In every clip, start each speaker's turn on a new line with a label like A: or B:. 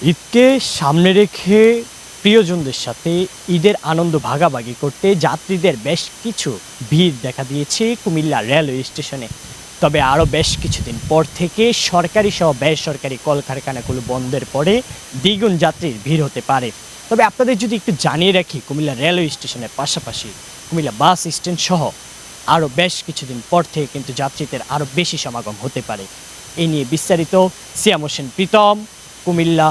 A: ঈদকে সামনে রেখে প্রিয়জনদের সাথে ঈদের আনন্দ ভাগাভাগি করতে যাত্রীদের বেশ কিছু ভিড় দেখা দিয়েছে কুমিল্লা রেলওয়ে স্টেশনে। তবে আরও বেশ কিছুদিন পর থেকে সরকারি সহ বেসরকারি কলকারখানাগুলো বন্ধের পরে দ্বিগুণ যাত্রীর ভিড় হতে পারে। তবে আপনাদের যদি একটু জানিয়ে রাখি, কুমিল্লা রেলওয়ে স্টেশনের পাশাপাশি কুমিল্লা বাস স্ট্যান্ড সহ আরও বেশ কিছুদিন পর থেকে কিন্তু যাত্রীদের আরও বেশি সমাগম হতে পারে। এই নিয়ে বিস্তারিত সিয়াম হোসেন প্রীতম, কুমিল্লা।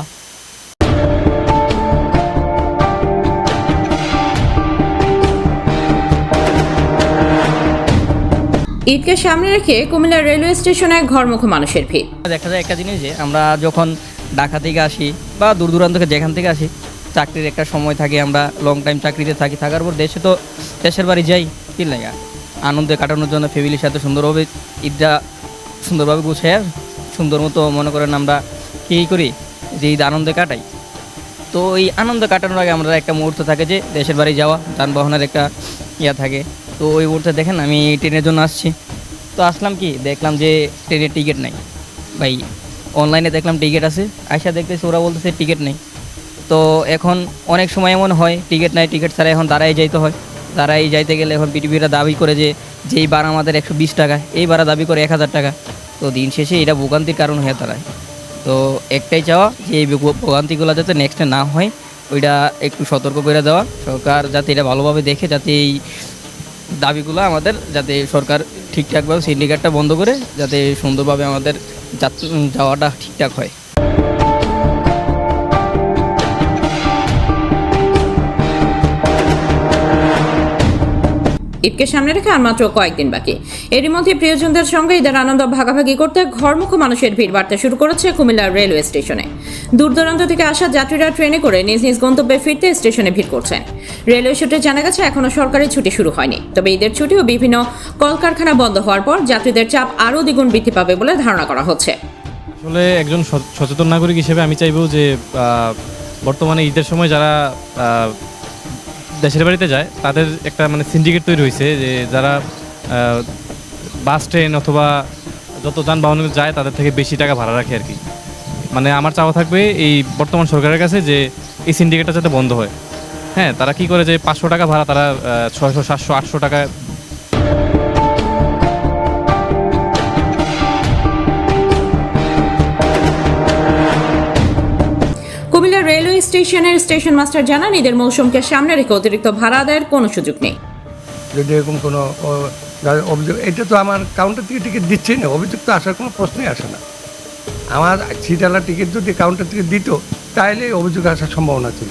B: ঈদকে সামনে রেখে কুমিল্লা রেলওয়ে স্টেশনে ঘরমুখো মানুষের ভিড়।
C: দেখা যায় একটা জিনিস যে আমরা যখন ঢাকা থেকে আসি বা দূর দূরান্ত থেকে যেখান থেকে আসি, চাকরির একটা সময় থাকে, আমরা লং টাইম চাকরিতে থাকার পর দেশের বাড়ি যাই কি লাগা আনন্দে কাটানোর জন্য ফ্যামিলির সাথে সুন্দরভাবে ঈদটা সুন্দরভাবে গুছিয়ে সুন্দর মতো মনে করেন আমরা কী করি যে ঈদ আনন্দে কাটাই। তো এই আনন্দ কাটানোর আগে আমরা একটা মুহূর্ত থাকে যে দেশের বাড়ি যাওয়া, যানবাহনের একটা থাকে। তো ওই মুহূর্তে দেখেন আমি ট্রেনের জন্য আসছি, তো আসলাম কি দেখলাম যে ট্রেনের টিকিট নাই। ভাই অনলাইনে দেখলাম টিকিট আছে, আইসা দেখতেছি ওরা বলতেছে টিকিট নেই। তো এখন অনেক সময় এমন হয় টিকিট নাই, টিকিট ছাড়া এখন দাঁড়াই যাইতে হয়। দাঁড়াই যাইতে গেলে এখন পিটিপিরা দাবি করে যে যেই ভাড়া আমাদের 120 টাকা, এই ভাড়া দাবি করে 1000 টাকা। তো দিন শেষে এটা ভোগান্তির কারণ হয়ে দাঁড়ায়। তো একটাই চাওয়া যে এই ভোগান্তিগুলো যাতে নেক্সটে না হয়, ওইটা একটু সতর্ক করে দেওয়া, সরকার যাতে এটা ভালোভাবে দেখে, যাতে এই দাবিগুলো আমাদের যাতে সরকার ঠিকঠাকভাবে সিন্ডিকেটটা বন্ধ করে যাতে সুন্দরভাবে আমাদের যাওয়াটা ঠিকঠাক হয়।
B: ঈদকে সামনে রেখে আর মাত্র কয়েকদিন বাকি। এরই মধ্যে প্রিয়জনদের সঙ্গে ঈদের আনন্দ ভাগাভাগি করতে ঘরমুখো মানুষের ভিড় বাড়তে শুরু করেছে কুমিল্লা রেলওয়ে স্টেশনে। দূর দূরান্ত থেকে আসা যাত্রীরা ট্রেনে করে নিজ নিজ গন্তব্যে ফিরতে স্টেশনে ভিড় করছেন। রেলওয়ে সূত্রে জানা গেছে এখনও সরকারি ছুটি শুরু হয়নি, তবে ঈদের ছুটি ও বিভিন্ন কলকারখানা বন্ধ হওয়ার পর যাত্রীদের চাপ আরও দ্বিগুণ বৃদ্ধি পাবে বলে ধারণা করা হচ্ছে।
D: আসলে একজন সচেতন নাগরিক হিসেবে আমি চাইবো যে বর্তমানে ঈদের সময় যারা দেশের বাড়িতে যায় তাদের একটা সিন্ডিকেট তৈরি হয়েছে, যে যারা বাস ট্রেন অথবা যত যানবাহন যায় তাদের থেকে বেশি টাকা ভাড়া রাখে আর কি। আমার চাওয়া থাকবে এই বর্তমান সরকারের কাছে যে এই সিন্ডিকেটটা যাতে বন্ধ হয়। হ্যাঁ, তারা কি করে যে 500 টাকা ভাড়া তারা 600, 700, 800 টাকা।
B: কুমিল্লা রেলওয়ে স্টেশনের স্টেশন মাস্টার জানান, ঈদের মৌসুমকে সামনে রেখে অতিরিক্ত ভাড়া আদায়ের কোনো সুযোগ নেই।
E: যদি এরকম কোনো অভিযোগ, এটা তো আমার কাউন্টার থেকে টিকিট দিচ্ছেই না, অভিযোগ তো আসার কোনো প্রশ্নই আসে না। আমার সিটওয়ালা টিকিট যদি কাউন্টার থেকে দিত তাহলে অভিযোগ আসার সম্ভাবনা ছিল।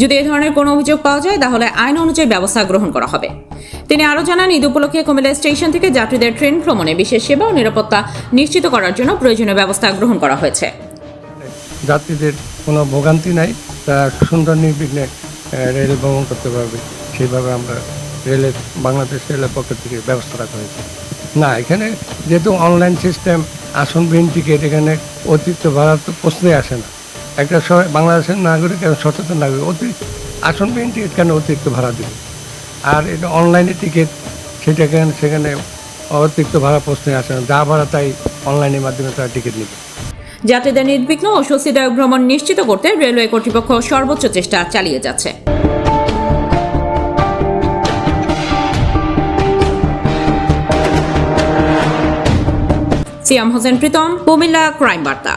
B: যদি এ ধরনের কোনো অভিযোগ পাওয়া যায় তাহলে আইন অনুযায়ী ব্যবস্থা গ্রহণ করা হবে। তিনি আরও জানান, ঈদ উপলক্ষে কুমিল্লা স্টেশন থেকে যাত্রীদের ট্রেন ভ্রমণে বিশেষ সেবা ও নিরাপত্তা নিশ্চিত করার জন্য প্রয়োজনীয় ব্যবস্থা গ্রহণ করা হয়েছে।
E: যাত্রীদের কোনো ভোগান্তি নাই, তারা সুন্দর নির্বিঘ্নে রেল ভ্রমণ করতে পারবে, সেইভাবে আমরা বাংলাদেশ রেলের পক্ষ থেকে ব্যবস্থা রাখা হয়েছে। না, এখানে যেহেতু অনলাইন সিস্টেম, আসনবিহীন টিকিট, এখানে অতিরিক্ত ভাড়ার তো প্রশ্নই আসে না। একটা বাংলাদেশের নাগরিক, সচেতন নাগরিক আসনবিহীন টিকিট কেন অতিরিক্ত ভাড়া দেবে? আর এটা অনলাইনে টিকিট, সেখানে অতিরিক্ত ভাড়া প্রশ্নই আসে না, যা ভাড়া তাই অনলাইনের মাধ্যমে তারা টিকিট নেবে।
B: যাত্রীদের নির্বিঘ্ন ও স্বস্তিদায়ক ভ্রমণ নিশ্চিত করতে রেলওয়ে কর্তৃপক্ষ সর্বোচ্চ চেষ্টা চালিয়ে যাচ্ছে। সিয়াম হোসেন প্রীতম, কুমিল্লা ক্রাইম বার্তা।